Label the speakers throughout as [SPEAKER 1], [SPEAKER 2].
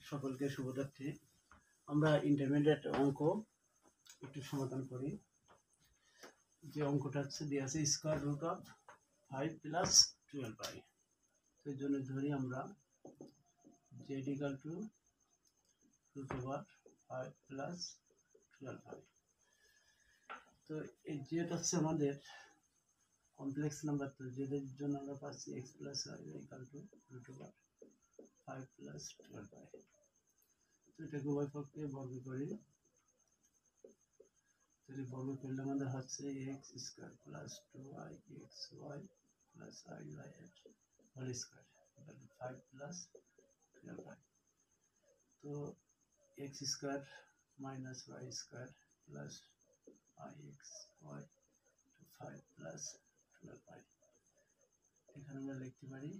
[SPEAKER 1] সকলকে শুভরাত্রি। আমরা ইন্টারমিডিয়েট অঙ্ক একটু সমাধান করি। যে অঙ্কটা দেওয়া আছে square root of 5 plus 12i। তো এর জন্য ধরি আমরা z equal to root over 5 plus 12i। তো এই জেড হচ্ছে আমাদের কমপ্লেক্স নাম্বার, তো জেডের জন্য আমরা পাচ্ছি x plus y equal to root over 5 plus 12i। তো এটাকে উভয় পক্ষে বর্গ করি, তাহলে বর্গ করলে আমাদের হচ্ছে x square plus 2i xy plus i y whole square equal to 5 plus 12i। তো x square minus y square plus i xy 5 plus 12i। এখানে আমরা লিখতে পারি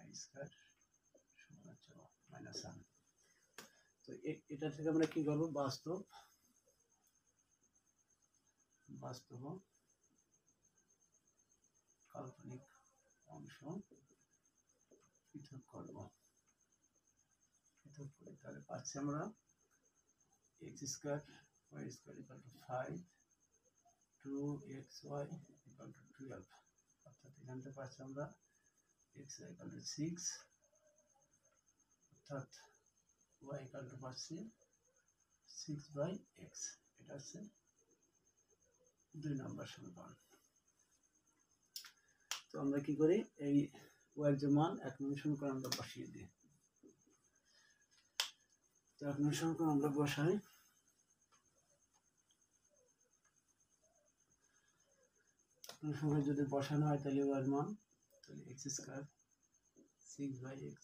[SPEAKER 1] i স্কয়ার সমান হচ্ছে মাইনাস 1। তো এটা থেকে আমরা কি করব, বাস্তব কাল্পনিক অংশ পৃথক করব। তাহলে পাচ্ছি আমরা x square y square equal to 5 2xy equal to 12। অর্থাৎ এখান থেকে পাচ্ছি আমরা x ইকুয়াল টু 6, অর্থাৎ y ইকুয়াল টু পাচ্ছি 6/x। এটা হচ্ছে 2 নম্বর সমীকরণ। তো আমরা কি করি, এই y এর যে মান 1 নম্বর সমীকরণ আমরা বসিয়ে দিই। তো 1 নম্বর সমীকরণ আমরা বসাই। সমীকরণ যদি বসানো হয় তাহলে y এর মান, তাহলে x square 6/x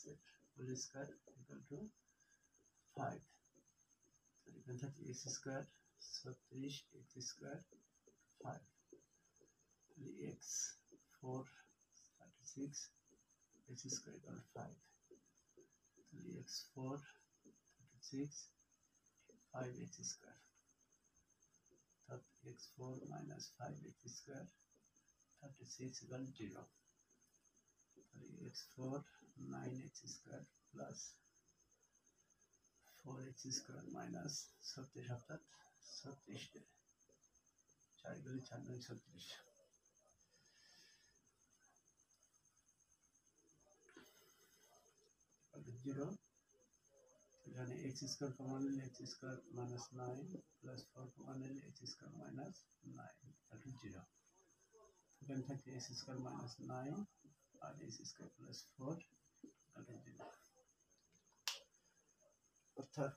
[SPEAKER 1] whole square equal to 5। তাহলে এখান থেকে x স্কয়ার 36 x স্কয়ার 5, তাহলে x 4 36 x স্কয়ার ইকুয়াল 5, তাহলে x 4 36 5x স্কয়ার, অর্থাৎ x 4 minus 5x square 36 equal 0। তাহলে x 4 9x square plus 4x square minus 36, অর্থাৎ 36 4 গুলি 4 9 36 0। এখানে x স্কয়ার কমন নিলে x square minus 9 plus 4 common নিলে x square minus 9 equal to 0। এখানে থাকে x স্কয়ার মাইনাস 9 আর x square plus 4 equal to 0। অর্থাৎ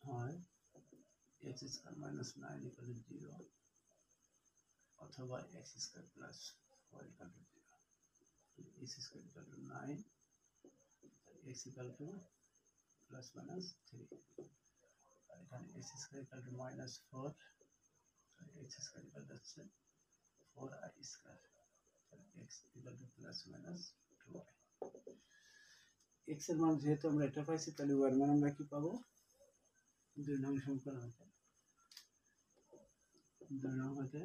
[SPEAKER 1] হয় x square minus 9 equal to 0 অথবা x square plus 4 equal to 0। x square equal to 9, x equal to plus minus 3, আর এখানে x square equal two minus 4, x square equal two হচ্ছে 4i square, তাহলে x equal to plus minus 2i। x এর মান যেহেতু আমরা এটা পাইছি, তাহলে y এর মান আমরা কি পাবো, 2 নং সমীকরণ হতে 2 নং হতে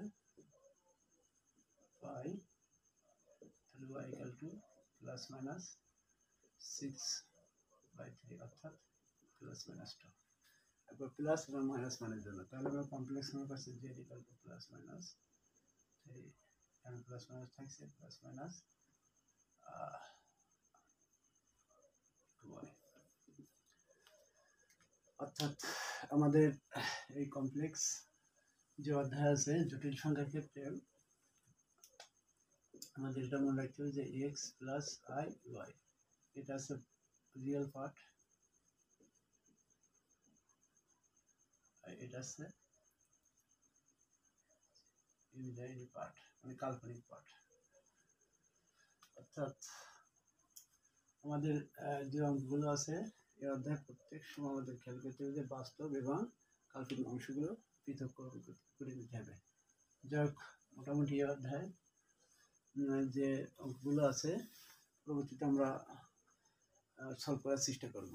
[SPEAKER 1] পাই, তাহলে y equal to plus minus 6/3, অর্থাৎ প্লাস মাইনাস 2। একবার প্লাস এবং মাইনাস মানের জন্য, তাহলে আমরা কমপ্লেক্স নাম্বার পাচ্ছি z equal to plus minus 3, এখানে প্লাস মাইনাস থাকছে প্লাস মাইনাস 2y। অর্থাৎ আমাদের এই কমপ্লেক্স যে অধ্যায় আছে জটিল সংখ্যার ক্ষেত্রে আমাদের এটা মনে রাখতে হবে যে x প্লাস i y, এটা আছে রিয়েল পার্ট, এটা আছে ইমাজিনারি পার্ট, মানে কাল্পনিক পার্ট। অর্থাৎ আমাদের যে অঙ্কগুলো আছে এই অধ্যায় প্রত্যেক সময় আমাদের খেয়াল করতে হবে যে বাস্তব এবং কাল্পনিক অংশগুলো পৃথক করে নিতে হবে। যাই হোক, মোটামুটি এই অধ্যায় যে অঙ্কগুলো আছে পরবর্তীতে আমরা সলভ করার চেষ্টা করব।